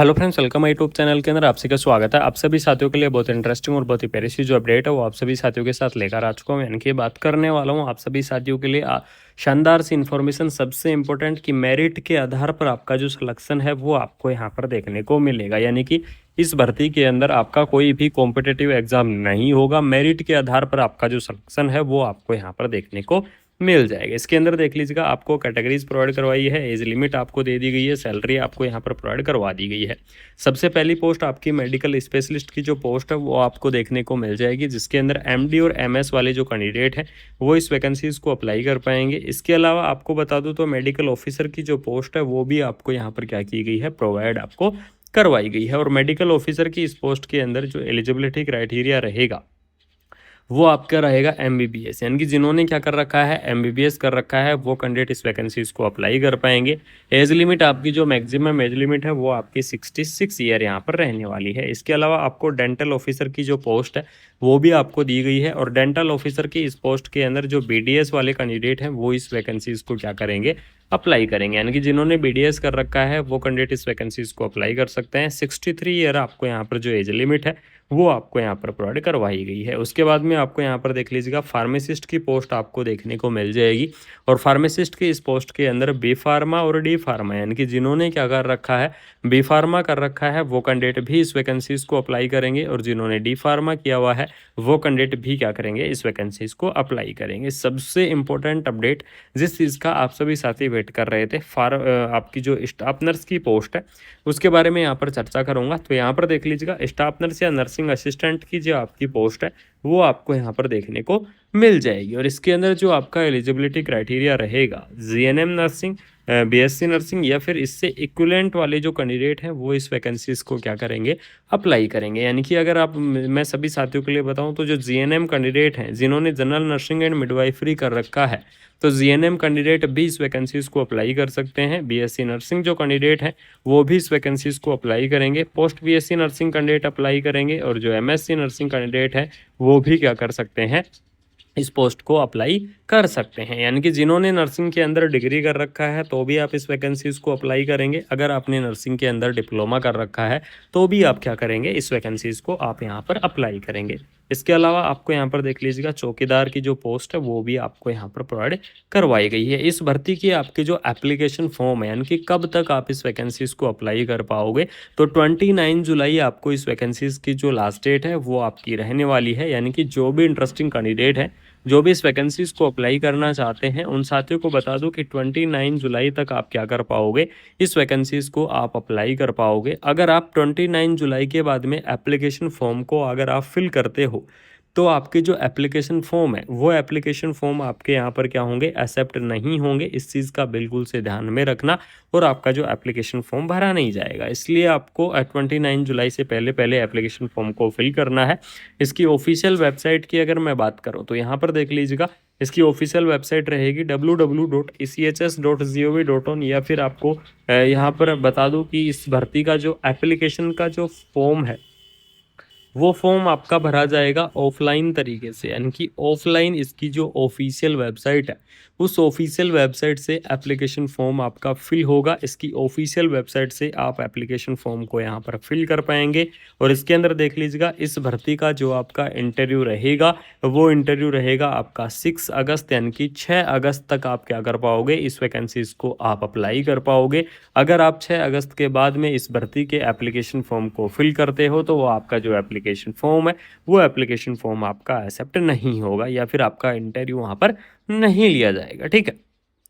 Hello friends, welcome my YouTube channel के अंदर आप सभी का स्वागत है। आप सभी साथियों के लिए बहुत इंटरेस्टिंग और बहुत ही प्यारी सी जो अपडेट है वो आप सभी साथियों के साथ लेकर आ चुका हूँ। यानी कि बात करने वाला हूँ आप सभी साथियों के लिए शानदार सी इन्फॉर्मेशन। सबसे इम्पोर्टेंट कि मेरिट के आधार पर आपका जो सिलेक्शन है वो आपको यहाँ पर देखने को मिलेगा। यानी कि इस भर्ती के अंदर आपका कोई भी कॉम्पिटिटिव एग्जाम नहीं होगा। मेरिट के आधार पर आपका जो सिलेक्शन है वो आपको यहाँ पर देखने को मिल जाएगा। इसके अंदर देख लीजिएगा, आपको कैटेगरीज प्रोवाइड करवाई है, एज लिमिट आपको दे दी गई है, सैलरी आपको यहाँ पर प्रोवाइड करवा दी गई है। सबसे पहली पोस्ट आपकी मेडिकल स्पेशलिस्ट की जो पोस्ट है वो आपको देखने को मिल जाएगी, जिसके अंदर एमडी और एमएस वाले जो कैंडिडेट हैं वो इस वैकेंसीज को अप्लाई कर पाएंगे। इसके अलावा आपको बता दूं तो मेडिकल ऑफिसर की जो पोस्ट है वो भी आपको यहाँ पर क्या की गई है, प्रोवाइड आपको करवाई गई है। और मेडिकल ऑफिसर की इस पोस्ट के अंदर जो एलिजिबिलिटी क्राइटेरिया रहेगा वो आपका रहेगा एमबीबीएस। यानी कि जिन्होंने क्या कर रखा है, एमबीबीएस कर रखा है, वो कैंडिडेट इस वैकेंसीज को अप्लाई कर पाएंगे। एज लिमिट आपकी जो मैक्सिमम एज लिमिट है वो आपकी 66 ईयर यहाँ पर रहने वाली है। इसके अलावा आपको डेंटल ऑफिसर की जो पोस्ट है वो भी आपको दी गई है। और डेंटल ऑफिसर की इस पोस्ट के अंदर जो बीडीएस वाले कैंडिडेट हैं वो इस वैकेंसीज को क्या करेंगे, अप्लाई करेंगे। यानी कि जिन्होंने बीडीएस कर रखा है वो कैंडिडेट इस वैकेंसीज को अप्लाई कर सकते हैं। 63 ईयर आपको यहाँ पर जो एज लिमिट है वो आपको यहाँ पर प्रोवाइड करवाई गई है। उसके बाद में आपको यहाँ पर देख लीजिएगा, फार्मासिस्ट की पोस्ट आपको देखने को मिल जाएगी। और फार्मासिस्ट की इस पोस्ट के अंदर बी फार्मा और डी फार्मा, यानी कि जिन्होंने क्या कर रखा है, बी फार्मा कर रखा है वो कैंडिडेट भी इस वैकेंसीज को अप्लाई करेंगे। और जिन्होंने डी फार्मा किया हुआ है वो कैंडिडेट भी क्या करेंगे, इस वैकेंसीज को अप्लाई करेंगे। सबसे इंपॉर्टेंट अपडेट जिस चीज़ का आप सभी साथी वेट कर रहे थे, आपकी जो स्टाफ नर्स की पोस्ट है उसके बारे में यहाँ पर चर्चा करूंगा। तो यहाँ पर देख लीजिएगा, स्टाफ नर्स या नर्सिंग असिस्टेंट की जो आपकी पोस्ट है वो आपको यहाँ पर देखने को मिल जाएगी। और इसके अंदर जो आपका एलिजिबिलिटी क्राइटेरिया रहेगा, जीएनएम नर्सिंग, बीएससी नर्सिंग या फिर इससे इक्विवेलेंट वाले जो कैंडिडेट हैं वो इस वैकेंसीज को क्या करेंगे, अप्लाई करेंगे। यानी कि अगर आप मैं सभी साथियों के लिए बताऊं तो जो जीएनएम कैंडिडेट हैं जिन्होंने जनरल नर्सिंग एंड मिडवाइफरी कर रखा है तो जीएनएम कैंडिडेट भी इस वैकेंसीज को अप्लाई कर सकते हैं। बीएससी नर्सिंग जो कैंडिडेट हैं वो भी इस वैकेंसीज को अप्लाई करेंगे। Post BSc nursing candidate apply करेंगे। और जो एमएससी नर्सिंग कैंडिडेट है वो भी क्या कर सकते हैं, इस पोस्ट को अप्लाई कर सकते हैं। यानी कि जिन्होंने नर्सिंग के अंदर डिग्री कर रखा है तो भी आप इस वैकेंसीज को अप्लाई करेंगे। अगर आपने नर्सिंग के अंदर डिप्लोमा कर रखा है तो भी आप क्या करेंगे, इस वैकेंसीज को आप यहाँ पर अप्लाई करेंगे। इसके अलावा आपको यहाँ पर देख लीजिएगा, चौकीदार की जो पोस्ट है वो भी आपको यहाँ पर प्रोवाइड करवाई गई है। इस भर्ती की आपकी जो एप्लीकेशन फॉर्म है, यानी कि कब तक आप इस वैकेंसीज को अप्लाई कर पाओगे, तो 29 जुलाई आपको इस वैकेंसीज की जो लास्ट डेट है वो आपकी रहने वाली है। यानी कि जो भी इंटरेस्टिंग कैंडिडेट है, जो भी इस वैकेंसीज को अप्लाई करना चाहते हैं, उन साथियों को बता दूं कि 29 जुलाई तक आप क्या कर पाओगे, इस वैकेंसीज को आप अप्लाई कर पाओगे। अगर आप 29 जुलाई के बाद में एप्लीकेशन फॉर्म को अगर आप फिल करते हो तो आपके जो एप्लीकेशन फॉर्म है वो एप्लीकेशन फॉर्म आपके यहाँ पर क्या होंगे, एक्सेप्ट नहीं होंगे। इस चीज़ का बिल्कुल से ध्यान में रखना। और आपका जो एप्लीकेशन फॉर्म भरा नहीं जाएगा, इसलिए आपको 29 जुलाई से पहले पहले एप्लीकेशन फॉर्म को फिल करना है। इसकी ऑफिशियल वेबसाइट की अगर मैं बात करूँ तो यहाँ पर देख लीजिएगा, इसकी ऑफिशियल वेबसाइट रहेगी www.echs.gov.in। या फिर आपको यहाँ पर बता दूँ कि इस भर्ती का जो एप्लीकेशन का जो फॉर्म है वो फॉर्म आपका भरा जाएगा ऑफलाइन तरीके से। यानी कि ऑफलाइन इसकी जो ऑफिशियल वेबसाइट है उस ऑफिशियल वेबसाइट से एप्लीकेशन फॉर्म आपका फिल होगा। इसकी ऑफिशियल वेबसाइट से आप एप्लीकेशन फॉर्म को यहाँ पर फिल कर पाएंगे। और इसके अंदर देख लीजिएगा, इस भर्ती का जो आपका इंटरव्यू रहेगा वो इंटरव्यू रहेगा आपका 6 अगस्त, यानी कि 6 अगस्त तक आप क्या कर पाओगे, इस वैकेंसीज को आप अप्लाई कर पाओगे। अगर आप 6 अगस्त के बाद में इस भर्ती के एप्लीकेशन फॉर्म को फिल करते हो तो वो आपका जो एप्लीकेशन फॉर्म है वो एप्लीकेशन फॉर्म आपका एक्सेप्ट नहीं होगा या फिर आपका इंटरव्यू वहाँ पर नहीं लिया जाएगा। ठीक है,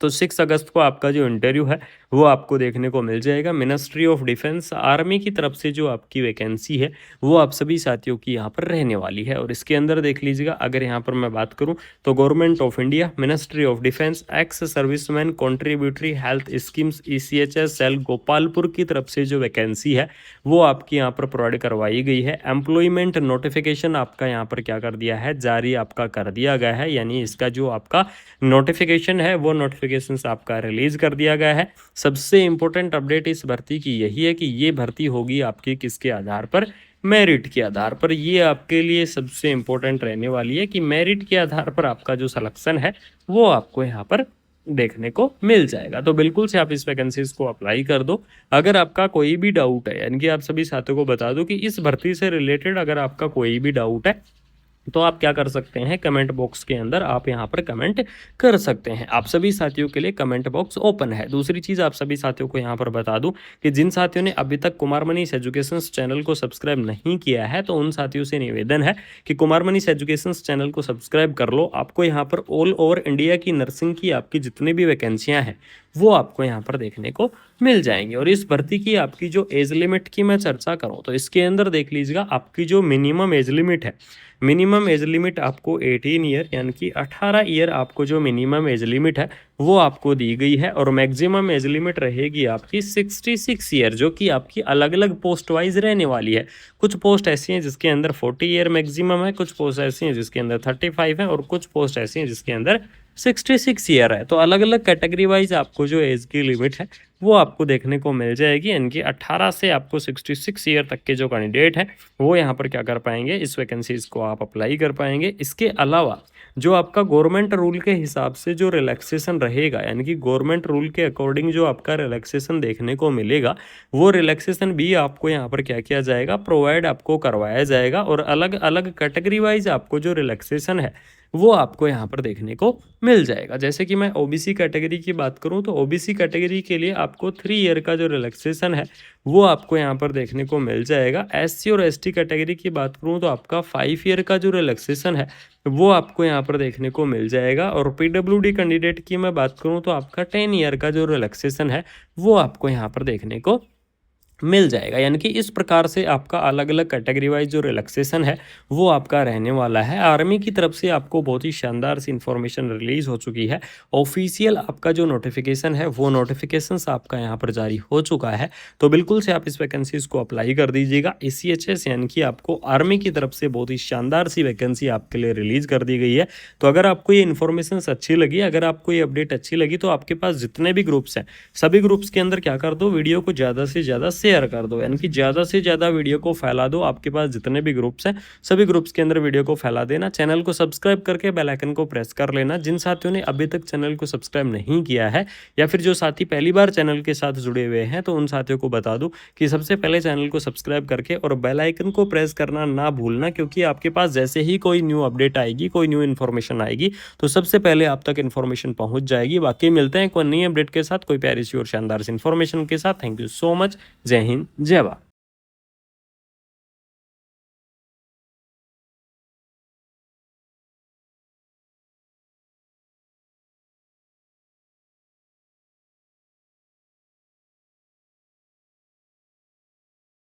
तो 6 अगस्त को आपका जो इंटरव्यू है वो आपको देखने को मिल जाएगा। मिनिस्ट्री ऑफ डिफेंस आर्मी की तरफ से जो आपकी वैकेंसी है वो आप सभी साथियों की यहाँ पर रहने वाली है। और इसके अंदर देख लीजिएगा, अगर यहाँ पर मैं बात करूँ तो government of India, ministry of defence, ex serviceman contributory health schemes, ECHS cell Gopalpur की तरफ से जो वैकेंसी है वो आपकी यहाँ पर प्रोवाइड करवाई गई है। एम्प्लॉयमेंट नोटिफिकेशन आपका यहाँ पर क्या कर दिया है, जारी आपका कर दिया गया है। यानी इसका जो आपका नोटिफिकेशन है वो नोटिफिकेशन आपका रिलीज कर दिया गया है। सबसे इंपॉर्टेंट अपडेट इस भर्ती की यही है कि ये भर्ती होगी आपकी किसके आधार पर, मेरिट के आधार पर। ये आपके लिए सबसे इंपॉर्टेंट रहने वाली है कि मेरिट के आधार पर आपका जो सिलेक्शन है वो आपको यहाँ पर देखने को मिल जाएगा। तो बिल्कुल से आप इस वैकेंसीज़ को अप्लाई कर दो। अगर आपका कोई भी डाउट है, यानी कि आप सभी साथियों को बता दूँ कि इस भर्ती से रिलेटेड अगर आपका कोई भी डाउट है, तो आप क्या कर सकते हैं, कमेंट बॉक्स के अंदर आप यहाँ पर कमेंट कर सकते हैं। आप सभी साथियों के लिए कमेंट बॉक्स ओपन है। दूसरी चीज़ आप सभी साथियों को यहाँ पर बता दूँ कि जिन साथियों ने अभी तक कुमार मनीष एजुकेशंस चैनल को सब्सक्राइब नहीं किया है, तो उन साथियों से निवेदन है कि कुमार मनीष एजुकेशंस चैनल को सब्सक्राइब कर लो। आपको यहाँ पर ऑल ओवर इंडिया की नर्सिंग की आपकी जितनी भी वैकेंसियाँ हैं, वो आपको यहाँ पर देखने को मिल जाएंगी। और इस भर्ती की आपकी जो एज लिमिट की मैं चर्चा करूँ, तो इसके अंदर देख लीजिएगा आपकी जो मिनिमम एज लिमिट है, मिनिमम एज लिमिट आपको 18 ईयर यानी कि 18 ईयर आपको जो मिनिमम एज लिमिट है वो आपको दी गई है। और मैक्सिमम एज लिमिट रहेगी आपकी 66 ईयर, जो कि आपकी अलग अलग पोस्ट वाइज रहने वाली है। कुछ पोस्ट ऐसी हैं जिसके अंदर 40 ईयर मैक्सिमम है, कुछ पोस्ट ऐसी हैं जिसके अंदर 35 है, और कुछ पोस्ट ऐसी हैं जिसके अंदर 66 ईयर है। तो अलग अलग कैटेगरी वाइज आपको जो एज की लिमिट है वो आपको देखने को मिल जाएगी, यानी कि 18 से आपको 66 ईयर तक के जो कैंडिडेट हैं वो यहाँ पर क्या कर पाएंगे, इस वैकेंसीज को आप अप्लाई कर पाएंगे। इसके अलावा जो आपका गवर्नमेंट रूल के हिसाब से जो रिलैक्सेशन रहेगा, यानी कि गवर्नमेंट रूल के अकॉर्डिंग जो आपका रिलैक्सेशन देखने को मिलेगा, वो रिलैक्सेशन भी आपको यहाँ पर क्या किया जाएगा, प्रोवाइड आपको करवाया जाएगा। और अलग अलग कैटेगरी वाइज आपको जो रिलैक्सेशन है वो आपको यहाँ पर देखने को मिल जाएगा। जैसे कि मैं ओबीसी कैटेगरी की बात करूँ, तो ओबीसी कैटेगरी के लिए आपको 3 ईयर का जो रिलैक्सेशन है वो आपको यहाँ पर देखने को मिल जाएगा। एससी और एसटी कैटेगरी की बात करूँ तो आपका 5 ईयर का जो रिलैक्सेशन है वो आपको यहाँ पर देखने को मिल जाएगा। और पीडब्ल्यूडी कैंडिडेट की मैं बात करूँ तो आपका 10 ईयर का जो रिलैक्सेशन है वो आपको यहाँ पर देखने को मिल जाएगा। यानी कि इस प्रकार से आपका अलग अलग कैटेगरी वाइज जो रिलैक्सेशन है वो आपका रहने वाला है। आर्मी की तरफ से आपको बहुत ही शानदार सी इन्फॉर्मेशन रिलीज हो चुकी है। ऑफिशियल आपका जो नोटिफिकेशन है वो नोटिफिकेशंस आपका यहाँ पर जारी हो चुका है। तो बिल्कुल से आप इस वैकेंसीज को अप्लाई कर दीजिएगा। ACHS यानी कि आपको आर्मी की तरफ से बहुत ही शानदार सी वैकेंसी आपके लिए रिलीज कर दी गई है। तो अगर आपको ये इन्फॉर्मेशन अच्छी लगी, अगर आपको ये अपडेट अच्छी लगी, तो आपके पास जितने भी ग्रुप्स हैं सभी ग्रुप्स के अंदर क्या कर दो, वीडियो को ज़्यादा से ज़्यादा शेयर कर दो, यानी कि ज़्यादा से ज़्यादा वीडियो को फैला दो। आपके पास जितने भी ग्रुप्स हैं सभी ग्रुप्स के अंदर वीडियो को फैला देना। चैनल को सब्सक्राइब करके बेल आइकन को प्रेस कर लेना। जिन साथियों ने अभी तक चैनल को सब्सक्राइब नहीं किया है, या फिर जो साथी पहली बार चैनल के साथ जुड़े हुए हैं, तो उन साथियों को बता दूं कि सबसे पहले चैनल को सब्सक्राइब करके और बेल आइकन को प्रेस करना ना भूलना, क्योंकि आपके पास जैसे ही कोई न्यू अपडेट आएगी, कोई न्यू इन्फॉर्मेशन आएगी, तो सबसे पहले आप तक इन्फॉर्मेशन पहुंच जाएगी। बाकी मिलते हैं कोई नई अपडेट के साथ, कोई प्यारी सी और शानदार सी इन्फॉर्मेशन के साथ। Thank you so much. जय हिंद, जय भारत।